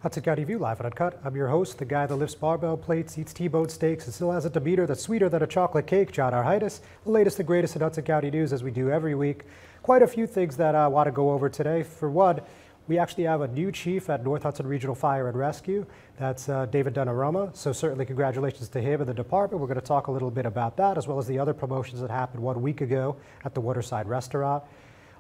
Hudson County View live on Uncut. I'm your host, the guy that lifts barbell plates, eats T-bone steaks, and still has a demeanor that's sweeter than a chocolate cake, John Arhitis. The latest and greatest in Hudson County news, as we do every week. Quite a few things that I want to go over today. For one, we actually have a new chief at North Hudson Regional Fire and Rescue. That's David Dunarama. So certainly congratulations to him and the department. We're going to talk a little bit about that, as well as the other promotions that happened 1 week ago at the Waterside Restaurant.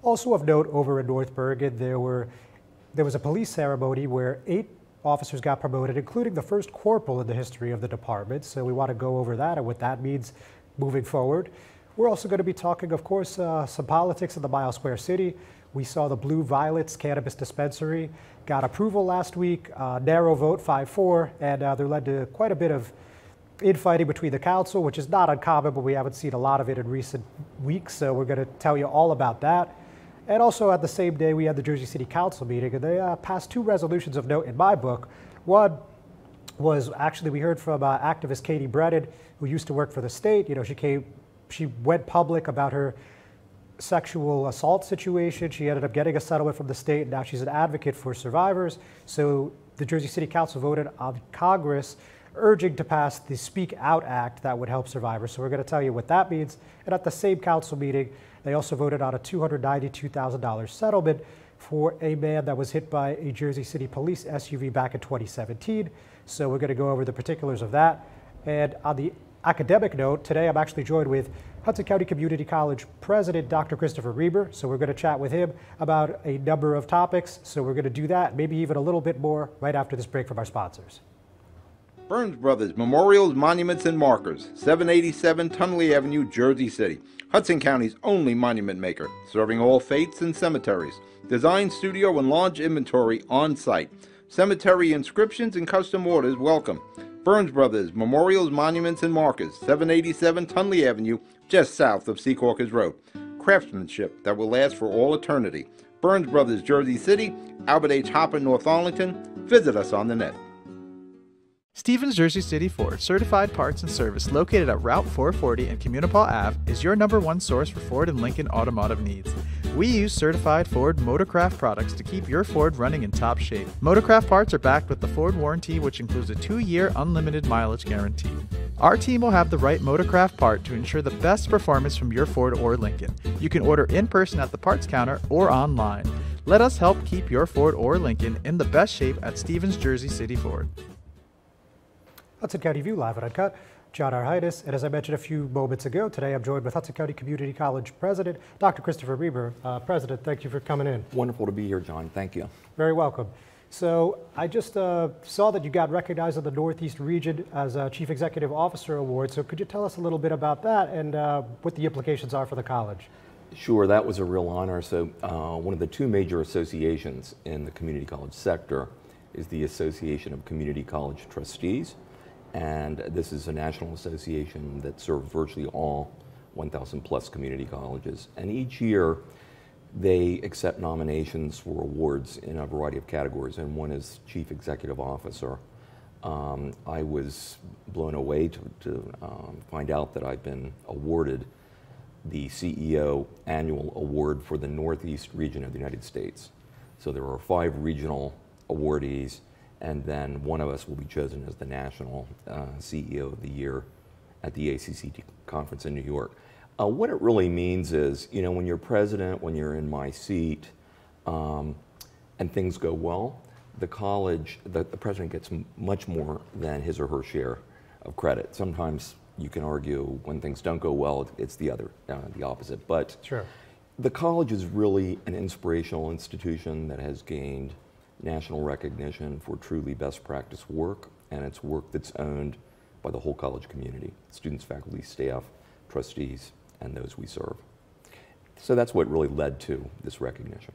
Also of note, over in North Bergen, there was a police ceremony where 8 officers got promoted, including the first corporal in the history of the department. So we want to go over that and what that means moving forward. We're also going to be talking, of course, some politics in the Mile Square City. We saw the Blue Violets Cannabis Dispensary got approval last week, narrow vote 5-4, and there led to quite a bit of infighting between the council, which is not uncommon, but we haven't seen a lot of it in recent weeks. So we're going to tell you all about that. And also at the same day, we had the Jersey City Council meeting, and they passed 2 resolutions of note in my book. One was actually, we heard from activist Katie Brennan, who used to work for the state. You know, she went public about her sexual assault situation. She ended up getting a settlement from the state, and now she's an advocate for survivors. So the Jersey City Council voted on Congress urging to pass the Speak Out Act that would help survivors. So we're going to tell you what that means. And at the same council meeting, they also voted on a $292,000 settlement for a man that was hit by a Jersey City police SUV back in 2017. So we're going to go over the particulars of that. And on the academic note, today I'm actually joined with Hudson County Community College President Dr. Christopher Reber. So we're going to chat with him about a number of topics. So we're going to do that, maybe even a little bit more, right after this break from our sponsors. Burns Brothers Memorials, Monuments, and Markers, 787 Tunley Avenue, Jersey City. Hudson County's only monument maker, serving all faiths and cemeteries. Design, studio, and large inventory on site. Cemetery inscriptions and custom orders welcome. Burns Brothers Memorials, Monuments, and Markers, 787 Tunley Avenue, just south of Secaucus Road. Craftsmanship that will last for all eternity. Burns Brothers, Jersey City, Albert H. Hopper, North Arlington. Visit us on the net. Stevens Jersey City Ford Certified Parts and Service, located at Route 440 and Communipaw Ave, is your #1 source for Ford and Lincoln automotive needs. We use certified Ford Motorcraft products to keep your Ford running in top shape. Motorcraft parts are backed with the Ford warranty, which includes a 2-year unlimited mileage guarantee. Our team will have the right Motorcraft part to ensure the best performance from your Ford or Lincoln. You can order in person at the parts counter or online. Let us help keep your Ford or Lincoln in the best shape at Stevens Jersey City Ford. Hudson County View live on Uncut. John Arhitis, and as I mentioned a few moments ago, today I'm joined with Hudson County Community College President, Dr. Christopher Reber. President, thank you for coming in. Wonderful to be here, John. Thank you. Very welcome. So I just saw that you got recognized in the Northeast region as a Chief Executive Officer Award. So could you tell us a little bit about that and what the implications are for the college? Sure, that was a real honor. So one of the 2 major associations in the community college sector is the Association of Community College Trustees. And this is a national association that serves virtually all 1,000 plus community colleges. And each year they accept nominations for awards in a variety of categories, and one is Chief Executive Officer. I was blown away to find out that I've been awarded the CEO Annual Award for the Northeast region of the United States. So there are 5 regional awardees, and then one of us will be chosen as the National CEO of the Year at the HCCC conference in New York. What it really means is, you know, when you're president, when you're in my seat, and things go well, the college, the president gets much more than his or her share of credit. Sometimes you can argue when things don't go well, it's the opposite. But sure, the college is really an inspirational institution that has gained national recognition for truly best practice work, and it's work that's owned by the whole college community, students, faculty, staff, trustees, and those we serve. So that's what really led to this recognition.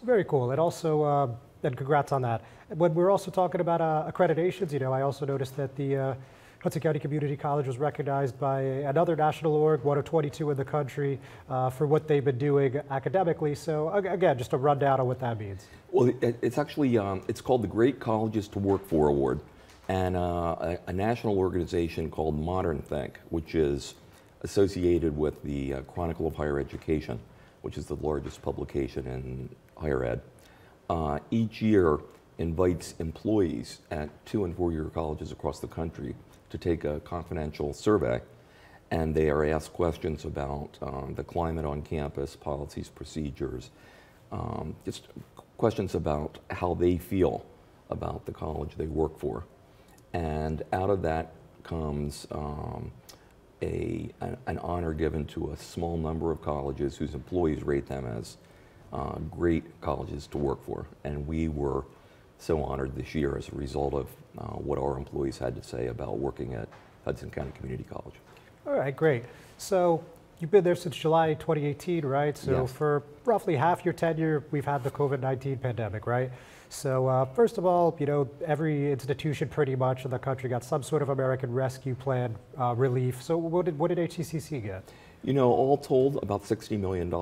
Very cool. And also, and congrats on that. When we're also talking about accreditations, you know, I also noticed that the Hudson County Community College was recognized by another national org, one of 22 in the country, for what they've been doing academically. So again, just a rundown on what that means. Well, it's actually, it's called the Great Colleges to Work For Award, and a national organization called Modern Think, which is associated with the Chronicle of Higher Education, which is the largest publication in higher ed. Each year invites employees at 2- and 4-year colleges across the country to take a confidential survey, and they are asked questions about the climate on campus, policies, procedures, just questions about how they feel about the college they work for. And out of that comes an honor given to a small number of colleges whose employees rate them as great colleges to work for. And we were so honored this year as a result of what our employees had to say about working at Hudson County Community College. All right, great. So you've been there since July 2018, right? So Yes. for roughly half your tenure, we've had the COVID-19 pandemic, right? So first of all, you know, every institution pretty much in the country got some sort of American Rescue Plan relief. So what did HCCC get? You know, all told, about $60 million.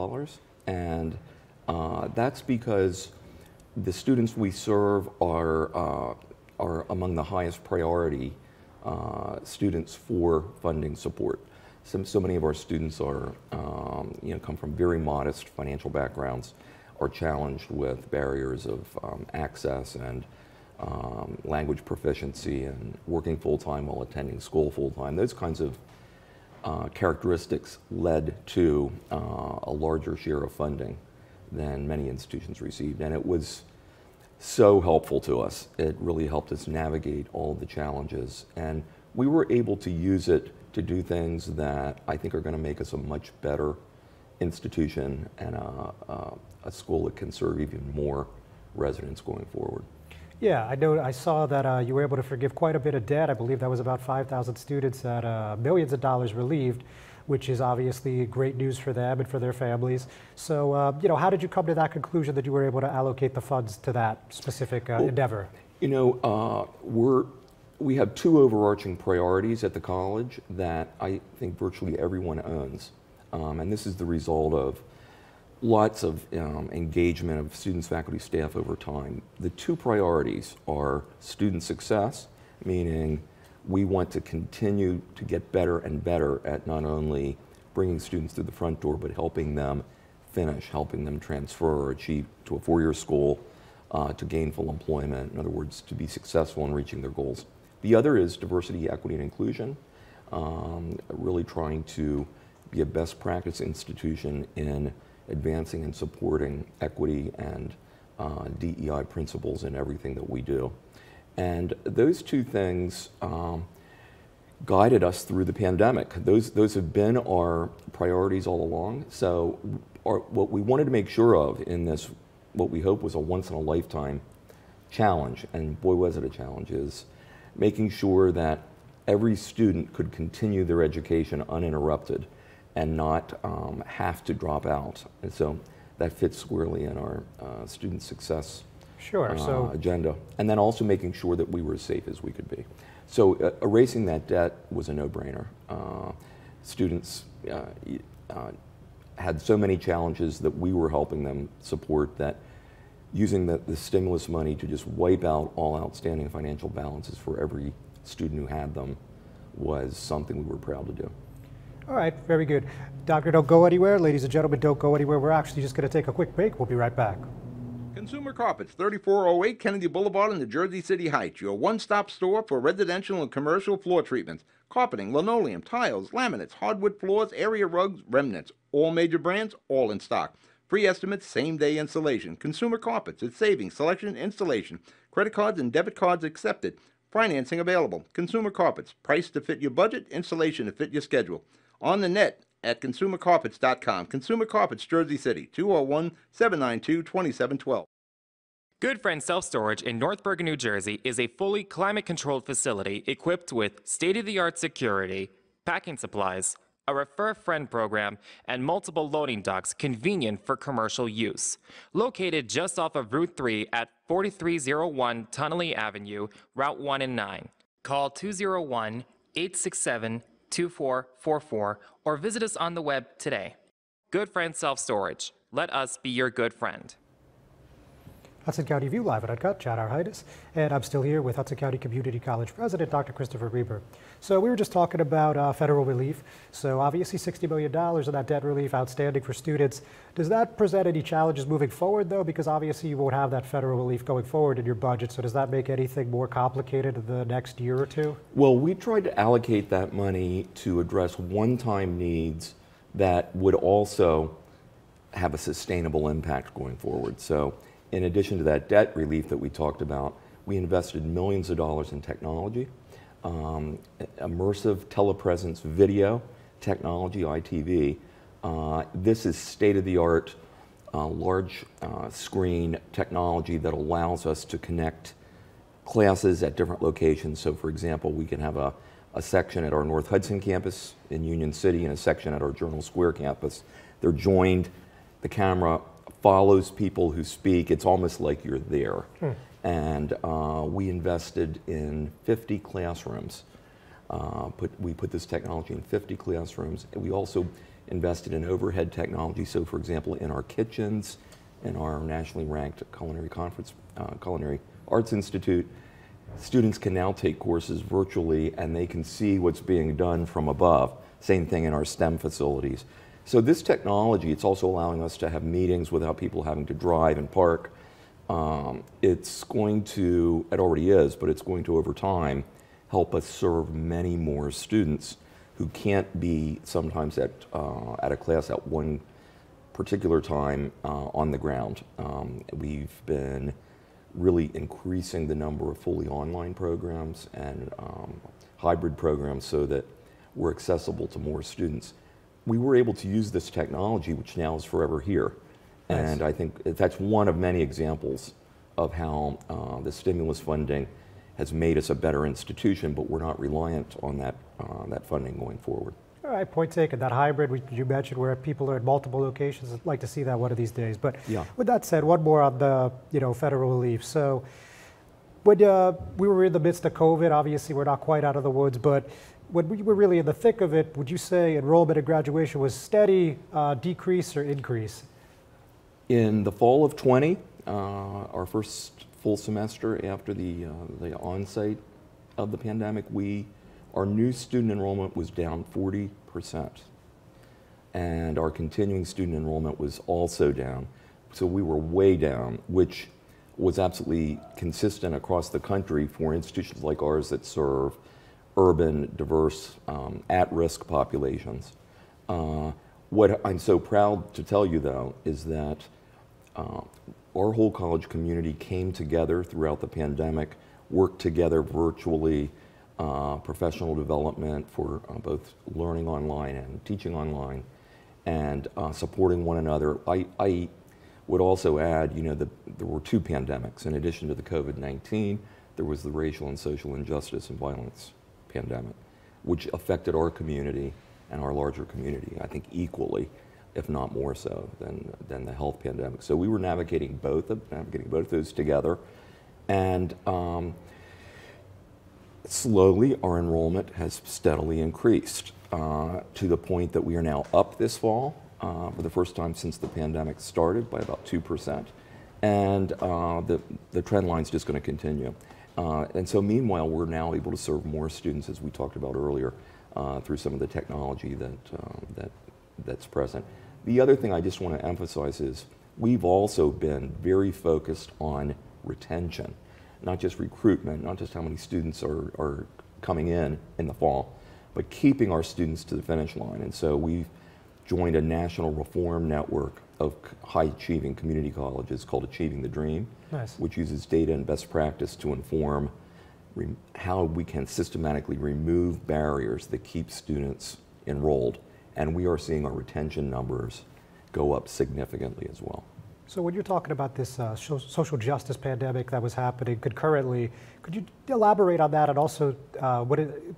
And that's because the students we serve are among the highest priority students for funding support. So many of our students are, you know, come from very modest financial backgrounds, are challenged with barriers of access and language proficiency and working full-time while attending school full-time. Those kinds of characteristics led to a larger share of funding than many institutions received. And it was so helpful to us. It really helped us navigate all of the challenges. And we were able to use it to do things that I think are going to make us a much better institution and a school that can serve even more residents going forward. Yeah, I know. I saw that you were able to forgive quite a bit of debt. I believe that was about 5,000 students at millions of dollars relieved, which is obviously great news for them and for their families. So, you know, how did you come to that conclusion that you were able to allocate the funds to that specific endeavor? You know, we have two overarching priorities at the college that I think virtually everyone owns. And this is the result of lots of engagement of students, faculty, staff over time. The two priorities are student success, meaning we want to continue to get better and better at not only bringing students through the front door, but helping them finish, helping them transfer or achieve to a 4-year school, to gainful employment, in other words, to be successful in reaching their goals. The other is diversity, equity, and inclusion, really trying to be a best practice institution in advancing and supporting equity and DEI principles in everything that we do. And those two things guided us through the pandemic. Those have been our priorities all along. So what we wanted to make sure of in this, what we hope was a once-in-a-lifetime challenge, and boy was it a challenge, is making sure that every student could continue their education uninterrupted and not have to drop out. And so that fits squarely in our student success agenda. And then also making sure that we were as safe as we could be. So erasing that debt was a no-brainer. Students had so many challenges that we were helping them support, that using the stimulus money to just wipe out all outstanding financial balances for every student who had them was something we were proud to do. All right, very good. Doctor, don't go anywhere. Ladies and gentlemen, don't go anywhere. We're actually just going to take a quick break. We'll be right back. Consumer Carpets, 3408 Kennedy Boulevard in the Jersey City Heights, your one-stop store for residential and commercial floor treatments, carpeting, linoleum, tiles, laminates, hardwood floors, area rugs, remnants, all major brands, all in stock. Free estimates, same-day installation. Consumer Carpets, it's savings, selection, installation. Credit cards and debit cards accepted. Financing available. Consumer Carpets, price to fit your budget, installation to fit your schedule. On the net at consumercarpets.com. Consumer Carpets, Jersey City, 201-792-2712. Good Friend Self-Storage in North Bergen, New Jersey is a fully climate-controlled facility equipped with state-of-the-art security, packing supplies, a Refer Friend program, and multiple loading docks convenient for commercial use. Located just off of Route 3 at 4301 Tunnelly Avenue, Route 1 and 9. Call 201-867-2444 or visit us on the web today. Good Friend Self-Storage. Let us be your good friend. Hudson County View live at Uncut, Chad Arhitis, and I'm still here with Hudson County Community College President Dr. Christopher Reber. So we were just talking about federal relief. So obviously $60 million of that debt relief outstanding for students. Does that present any challenges moving forward though? Because obviously you won't have that federal relief going forward in your budget. So does that make anything more complicated in the next year or two? Well, we tried to allocate that money to address one-time needs that would also have a sustainable impact going forward. So in addition to that debt relief that we talked about, we invested millions of dollars in technology, immersive telepresence video technology, ITV. This is state-of-the-art, large screen technology that allows us to connect classes at different locations. So for example, we can have a section at our North Hudson campus in Union City and a section at our Journal Square campus. They're joined, the camera follows people who speak. It's almost like you're there. And we invested in 50 classrooms. We put this technology in 50 classrooms. And we also invested in overhead technology. So for example, in our kitchens, in our nationally ranked Culinary Arts Institute, students can now take courses virtually and they can see what's being done from above. Same thing in our STEM facilities. So this technology, it's also allowing us to have meetings without people having to drive and park. It's going to, it already is, but it's going to over time help us serve many more students who can't be sometimes at a class at one particular time on the ground. We've been really increasing the number of fully online programs and hybrid programs so that we're accessible to more students. We were able to use this technology, which now is forever here. Nice. And I think that's one of many examples of how the stimulus funding has made us a better institution, but we're not reliant on that funding going forward. All right, point taken. That hybrid you mentioned where people are at multiple locations, I'd like to see that one of these days. But yeah. With that said, one more on the federal relief. So when we were in the midst of COVID, obviously we're not quite out of the woods, but when we were really in the thick of it, would you say enrollment and graduation was steady, decrease, or increase? In the fall of 20, our first full semester after the on-site of the pandemic, our new student enrollment was down 40%. And our continuing student enrollment was also down. So we were way down, which was absolutely consistent across the country for institutions like ours that serve urban, diverse, at-risk populations. What I'm so proud to tell you, though, is that our whole college community came together throughout the pandemic, worked together virtually, professional development for both learning online and teaching online, and supporting one another. I would also add, there were two pandemics. In addition to the COVID-19, there was the racial and social injustice and violence pandemic, which affected our community and our larger community, I think equally, if not more so than the health pandemic. So we were navigating both of those together, and slowly our enrollment has steadily increased to the point that we are now up this fall for the first time since the pandemic started by about 2%, and the trend line is just going to continue. And so meanwhile, we're now able to serve more students, as we talked about earlier, through some of the technology that's present. The other thing I just want to emphasize is we've also been very focused on retention, not just recruitment, not just how many students are coming in the fall, but keeping our students to the finish line. And so we've joined a national reform network of high-achieving community colleges called Achieving the Dream, nice. Which uses data and best practice to inform how we can systematically remove barriers that keep students enrolled. And we are seeing our retention numbers go up significantly as well. So when you're talking about this social justice pandemic that was happening concurrently, could you elaborate on that? And also,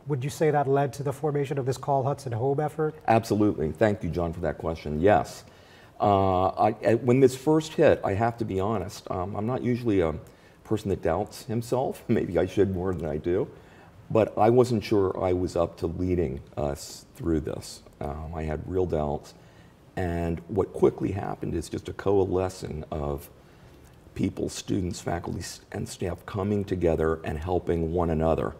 would you say that led to the formation of this Call Hudson Home effort? Absolutely. Thank you, John, for that question. Yes. When this first hit, I have to be honest, I'm not usually a person that doubts himself. Maybe I should more than I do. But I wasn't sure I was up to leading us through this. I had real doubts. And what quickly happened is just a coalescing of people, students, faculty, and staff coming together and helping one another.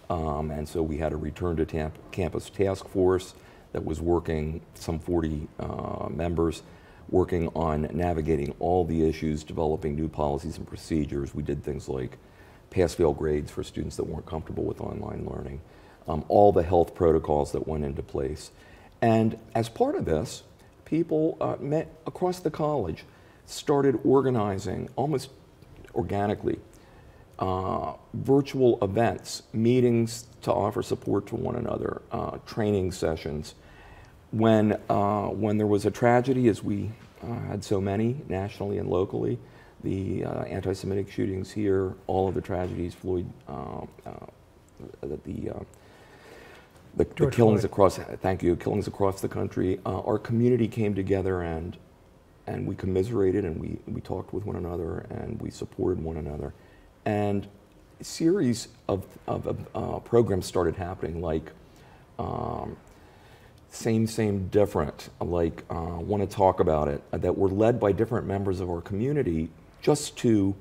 And so we had a return to campus task force that was working, some 40 members, working on navigating all the issues, developing new policies and procedures. We did things like pass-fail grades for students that weren't comfortable with online learning, all the health protocols that went into place. And as part of this, people met across the college, started organizing almost organically virtual events, meetings to offer support to one another, training sessions. When there was a tragedy, as we had so many nationally and locally, the anti-Semitic shootings here, all of the tragedies, Floyd, the killings across, killings across the country, our community came together and we commiserated and we talked with one another and we supported one another. And a series of programs started happening, like same, different, like want to talk about it, that were led by different members of our community just to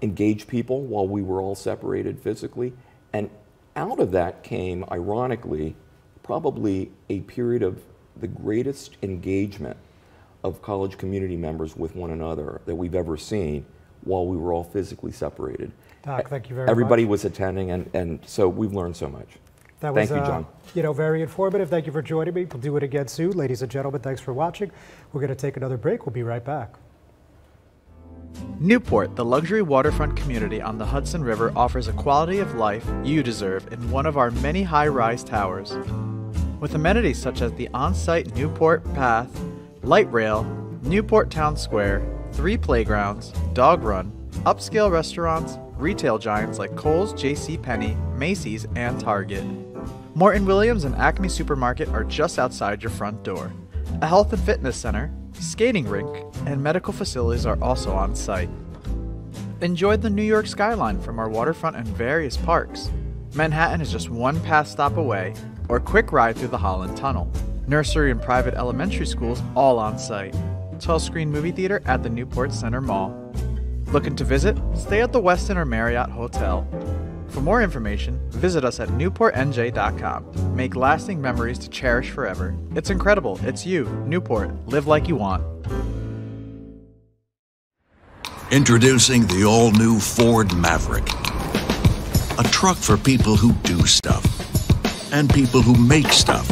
engage people while we were all separated physically. And out of that came, ironically, probably a period of the greatest engagement of college community members with one another that we've ever seen while we were all physically separated. Doc, thank you very much. Everybody was attending, and so we've learned so much. That was, thank you, John. Very informative. Thank you for joining me. We'll do it again soon. Ladies and gentlemen, thanks for watching. We're going to take another break. We'll be right back. Newport, the luxury waterfront community on the Hudson River, offers a quality of life you deserve in one of our many high-rise towers. With amenities such as the on-site Newport Path, light rail, Newport Town Square, 3 playgrounds, dog run, upscale restaurants, retail giants like Kohl's, JCPenney, Macy's, and Target. Morton Williams and Acme Supermarket are just outside your front door. A health and fitness center, skating rink, and medical facilities are also on site. Enjoy the New York skyline from our waterfront and various parks. Manhattan is just one pass stop away, or a quick ride through the Holland Tunnel. Nursery and private elementary schools all on site. 12-screen movie theater at the Newport Center Mall. Looking to visit? Stay at the Westin or Marriott Hotel. For more information, visit us at newportnj.com. Make lasting memories to cherish forever. It's incredible. It's you, Newport. Live like you want. Introducing the all-new Ford Maverick. A truck for people who do stuff. And people who make stuff.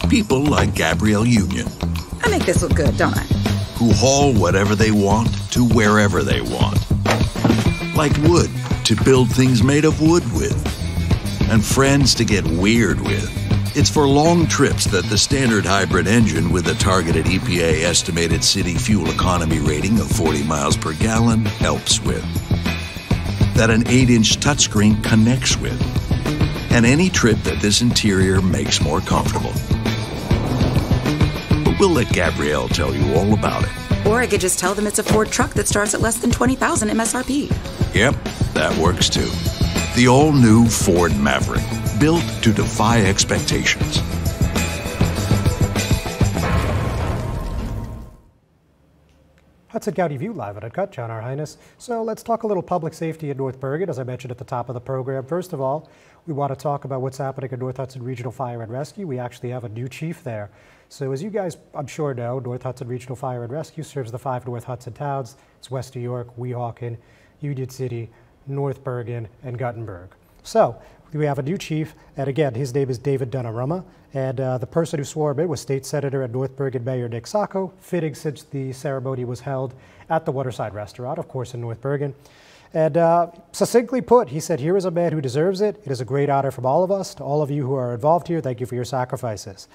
People like Gabrielle Union. I make this look good, don't I? Who haul whatever they want to wherever they want. Like wood to build things made of wood with. And friends to get weird with. It's for long trips that the standard hybrid engine with a targeted EPA estimated city fuel economy rating of 40 miles per gallon helps with. That an 8-inch touchscreen connects with. And any trip that this interior makes more comfortable. But we'll let Gabrielle tell you all about it. Or I could just tell them it's a Ford truck that starts at less than $20,000 MSRP. Yep, that works too. The all-new Ford Maverick, built to defy expectations. Hudson County View live at Uncut, John, Our Highness. So let's talk a little public safety in North Bergen, as I mentioned at the top of the program. First of all, we want to talk about what's happening at North Hudson Regional Fire and Rescue. We actually have a new chief there. So as you guys, I'm sure know, North Hudson Regional Fire and Rescue serves the 5 North Hudson towns. It's West New York, Weehawken, Union City, North Bergen, and Guttenberg. So we have a new chief, and again, his name is David Donnarumma, and the person who swore him in was State Senator and North Bergen Mayor Nick Sacco, fitting since the ceremony was held at the Waterside Restaurant, of course, in North Bergen. And succinctly put, he said, "Here is a man who deserves it. It is a great honor from all of us. To all of you who are involved here, thank you for your sacrifices."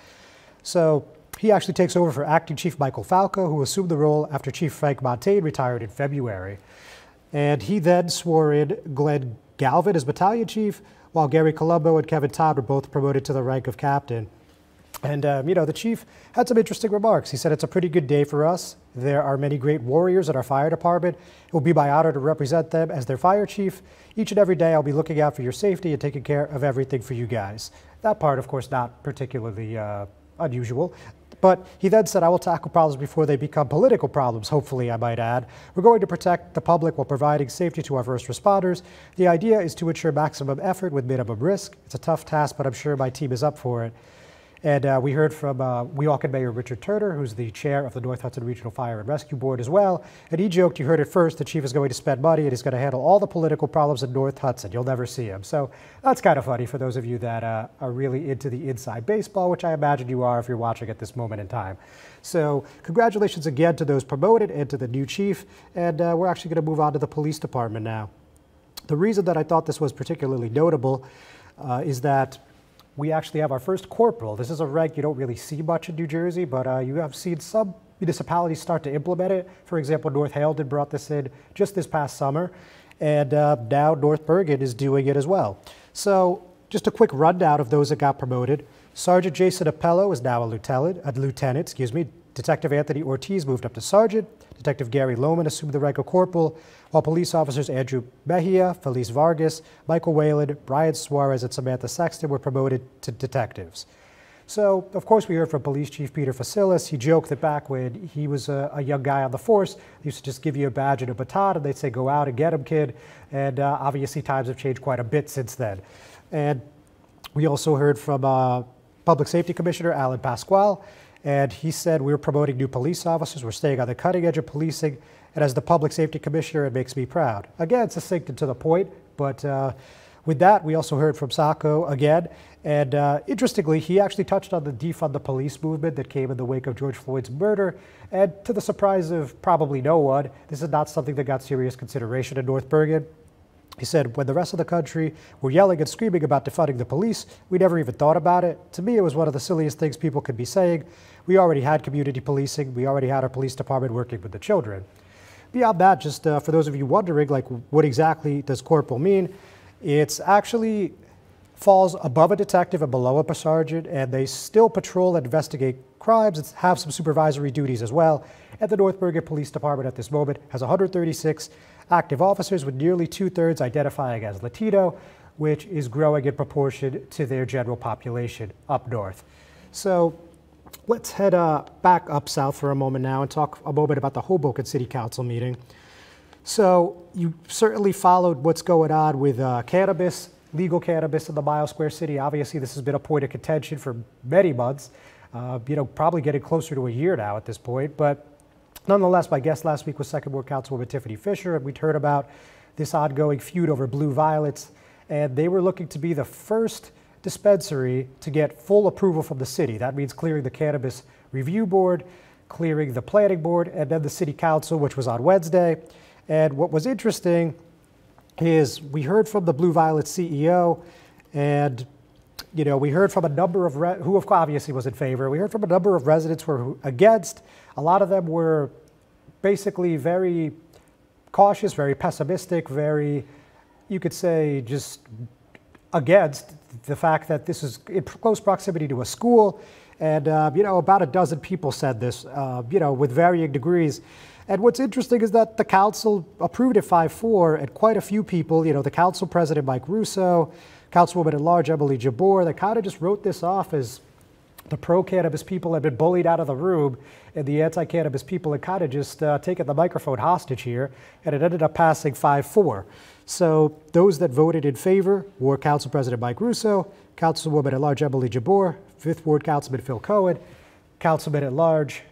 So he actually takes over for Acting Chief Michael Falco, who assumed the role after Chief Frank Montaigne retired in February. And he then swore in Glenn Galvin as Battalion Chief, while Gary Colombo and Kevin Todd were both promoted to the rank of Captain. And, the chief had some interesting remarks. He said, "It's a pretty good day for us. There are many great warriors in our fire department. It will be my honor to represent them as their fire chief. Each and every day I'll be looking out for your safety and taking care of everything for you guys." That part, of course, not particularly unusual. But he then said, I will tackle problems before they become political problems, hopefully, I might add. We're going to protect the public while providing safety to our first responders. The idea is to ensure maximum effort with minimum risk. It's a tough task, but I'm sure my team is up for it. And we heard from Weehawken Mayor Richard Turner, who's the chair of the North Hudson Regional Fire and Rescue Board as well. And he joked, you heard it first, the chief is going to spend money and he's going to handle all the political problems in North Hudson. You'll never see him. So that's kind of funny for those of you that are really into the inside baseball, which I imagine you are if you're watching at this moment in time. So congratulations again to those promoted and to the new chief. And we're actually going to move on to the police department now. The reason that I thought this was particularly notable is that we actually have our first corporal. This is a rank you don't really see much in New Jersey, but you have seen some municipalities start to implement it. For example, North Haledon brought this in just this past summer, and now North Bergen is doing it as well. So just a quick rundown of those that got promoted. Sergeant Jason Appello is now a lieutenant. Detective Anthony Ortiz moved up to sergeant. Detective Gary Lohman assumed the rank of corporal, while police officers Andrew Mejia, Felice Vargas, Michael Whalen, Brian Suarez, and Samantha Sexton were promoted to detectives. So, of course, we heard from Police Chief Peter Facilis. He joked that back when he was a young guy on the force, they used to just give you a badge and a baton, and they'd say, go out and get him, kid. And obviously, times have changed quite a bit since then. And we also heard from Public Safety Commissioner Alan Pasquale. And he said, we're promoting new police officers. We're staying on the cutting edge of policing. And as the public safety commissioner, it makes me proud. Again, succinct and to the point. But with that, we also heard from Sacco again. And interestingly, he actually touched on the defund the police movement that came in the wake of George Floyd's murder. And to the surprise of probably no one, this is not something that got serious consideration in North Bergen. He said, when the rest of the country were yelling and screaming about defunding the police, we never even thought about it. To me, it was one of the silliest things people could be saying. We already had community policing. We already had our police department working with the children. Beyond that, just for those of you wondering, like, what exactly does corporal mean? It's actually falls above a detective and below a sergeant, and they still patrol and investigate crimes and have some supervisory duties as well. And the North Bergen Police Department at this moment has 136 active officers, with nearly 2/3 identifying as Latino, which is growing in proportion to their general population up north. So let's head back up south for a moment now and talk a moment about the Hoboken City Council meeting. So you certainly followed what's going on with cannabis, legal cannabis in the Mile Square City. Obviously, this has been a point of contention for many months, probably getting closer to a year now at this point. But nonetheless, my guest last week was Second Ward Councilwoman Tiffany Fisher, and we'd heard about this ongoing feud over Blue Violets, and they were looking to be the first dispensary to get full approval from the city. That means clearing the Cannabis Review Board, clearing the Planning Board, and then the City Council, which was on Wednesday. And what was interesting is we heard from the Blue Violet CEO, and we heard from a number of who obviously was in favor. We heard from a number of residents who were against. A lot of them were basically very cautious, very pessimistic, very, you could say, just against the fact that this is in close proximity to a school. And, about a dozen people said this, with varying degrees. And what's interesting is that the council approved it 5-4, and quite a few people, the council president, Mike Russo, councilwoman at large, Emily Jabor, they kind of just wrote this off as the pro-cannabis people had been bullied out of the room, and the anti-cannabis people had kind of just taken the microphone hostage here, and it ended up passing 5-4. So those that voted in favor were Council President Mike Russo, Councilwoman at large Emily Jabor, 5th Ward Councilman Phil Cohen, Councilman at large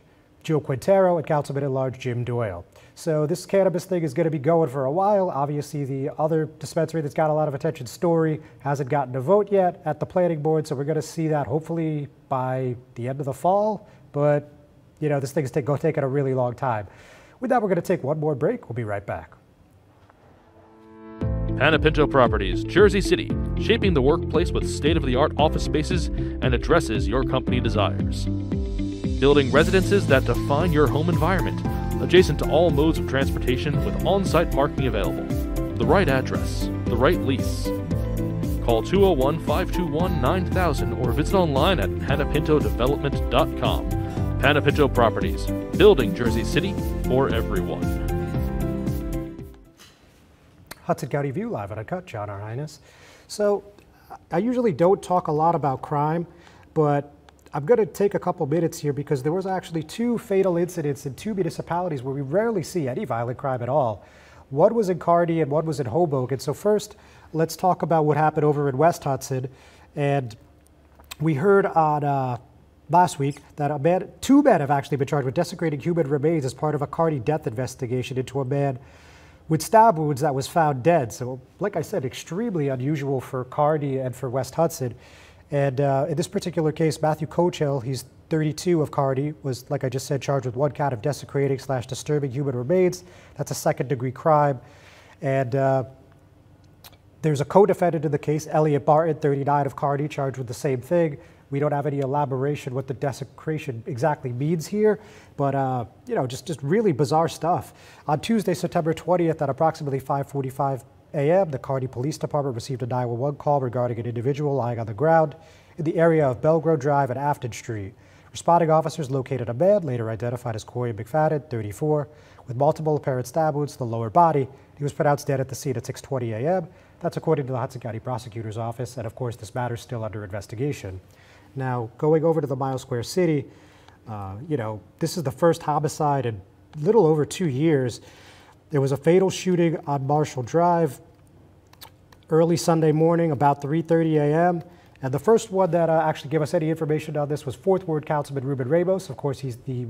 Joe Quintero, and Councilman at large Jim Doyle. So this cannabis thing is going to be going for a while. Obviously, the other dispensary that's got a lot of attention, Story, hasn't gotten a vote yet at the planning board, so we're going to see that hopefully by the end of the fall. But, this thing is taking a really long time. With that, we're going to take one more break. We'll be right back. Panapinto Properties, Jersey City, shaping the workplace with state-of-the-art office spaces and addresses your company desires. Building residences that define your home environment, adjacent to all modes of transportation with on-site parking available. The right address, the right lease. Call 201-521-9000 or visit online at panapintodevelopment.com. Panapinto Properties, building Jersey City for everyone. Hudson County View live on Uncut, John, Our Highness. So I usually don't talk a lot about crime, but I'm going to take a couple minutes here because there was actually 2 fatal incidents in 2 municipalities where we rarely see any violent crime at all. One was in Kearny and one was in Hoboken. So first, let's talk about what happened over in West Hudson. And we heard on last week that 2 men have actually been charged with desecrating human remains as part of a Kearny death investigation into a man with stab wounds that was found dead. So like I said, extremely unusual for Kearny and for West Hudson. And in this particular case, Matthew Coachell, he's 32 of Kearny, was, like I just said, charged with 1 count of desecrating / disturbing human remains. That's a 2nd-degree crime. And there's a co-defendant in the case, Elliot Barton, 39 of Kearny, charged with the same thing. We don't have any elaboration what the desecration exactly means here, but you know, just really bizarre stuff. On Tuesday, September 20th, at approximately 5:45 a.m., the Kearny Police Department received a 911 call regarding an individual lying on the ground in the area of Belgrove Drive and Afton Street. Responding officers located a man, later identified as Corey McFadden, 34, with multiple apparent stab wounds to the lower body. He was pronounced dead at the scene at 6:20 a.m. That's according to the Hudson County Prosecutor's Office, and of course this matter is still under investigation. Now, going over to the Mile Square City, you know, this is the first homicide in a little over 2 years. There was a fatal shooting on Marshall Drive early Sunday morning, about 3:30 a.m. And the first one that actually gave us any information on this was 4th Ward Councilman Ruben Ramos. Of course, he's the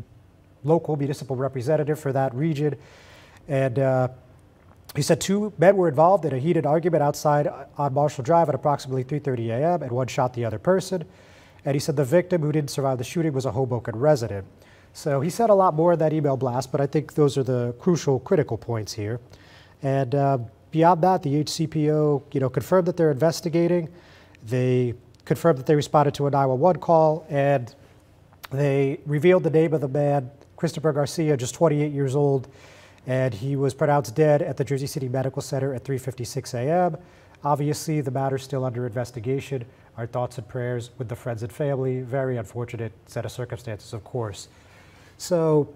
local municipal representative for that region. And he said 2 men were involved in a heated argument outside on Marshall Drive at approximately 3:30 a.m. and one shot the other person. And he said the victim, who didn't survive the shooting, was a Hoboken resident. So he said a lot more in that email blast, but I think those are the crucial, critical points here. And beyond that, the HCPO, you know, confirmed that they're investigating. They confirmed that they responded to a 911 call, and they revealed the name of the man, Christopher Garcia, just 28 years old, and he was pronounced dead at the Jersey City Medical Center at 3:56 a.m. Obviously, the matter's still under investigation. Our thoughts and prayers with the friends and family. Very unfortunate set of circumstances, of course. So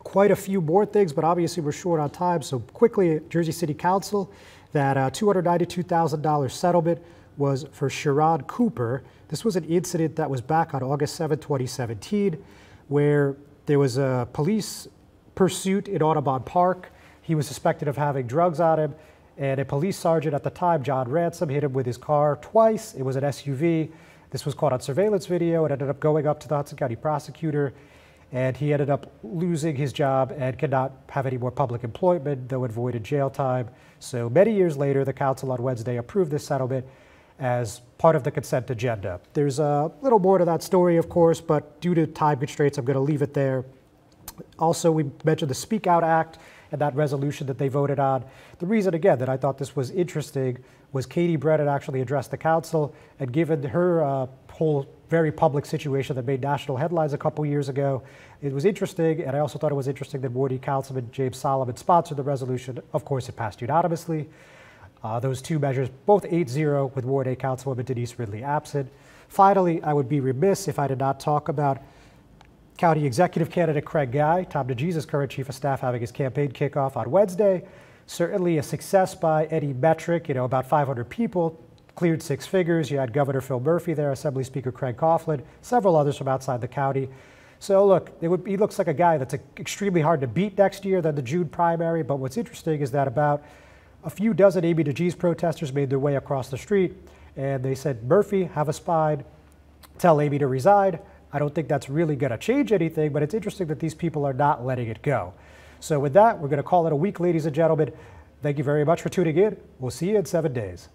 quite a few more things, but obviously we're short on time. So quickly, Jersey City Council, that $292,000 settlement was for Sherrod Cooper. This was an incident that was back on August 7, 2017, where there was a police pursuit in Audubon Park. He was suspected of having drugs on him, and a police sergeant at the time, John Ransom, hit him with his car twice. It was an SUV. This was caught on surveillance video. It ended up going up to the Hudson County prosecutor, and he ended up losing his job and could not have any more public employment, though it voided jail time. So many years later, the council on Wednesday approved this settlement as part of the consent agenda. There's a little more to that story, of course, but due to time constraints, I'm going to leave it there. Also, we mentioned the Speak Out Act and that resolution that they voted on. The reason, again, that I thought this was interesting was Katie Brennan actually addressed the council, and given her whole very public situation that made national headlines a couple years ago, it was interesting, and I also thought it was interesting that Ward E Councilman James Solomon sponsored the resolution. Of course, it passed unanimously. Those 2 measures, both 8-0 with Ward A Councilwoman Denise Ridley absent. Finally, I would be remiss if I did not talk about County Executive candidate Craig Guy, Tom DeJesus' current Chief of Staff, having his campaign kickoff on Wednesday. Certainly a success by any metric, you know, about 500 people, cleared 6 figures. You had Governor Phil Murphy there, Assembly Speaker Craig Coughlin, several others from outside the county. So look, he looks like a guy that's extremely hard to beat next year than the June primary, but what's interesting is that about a few dozen Amy DeGee's protesters made their way across the street, and they said, Murphy, have a spine, tell Amy to resign. I don't think that's really going to change anything, but it's interesting that these people are not letting it go. So with that, we're going to call it a week, ladies and gentlemen. Thank you very much for tuning in. We'll see you in 7 days.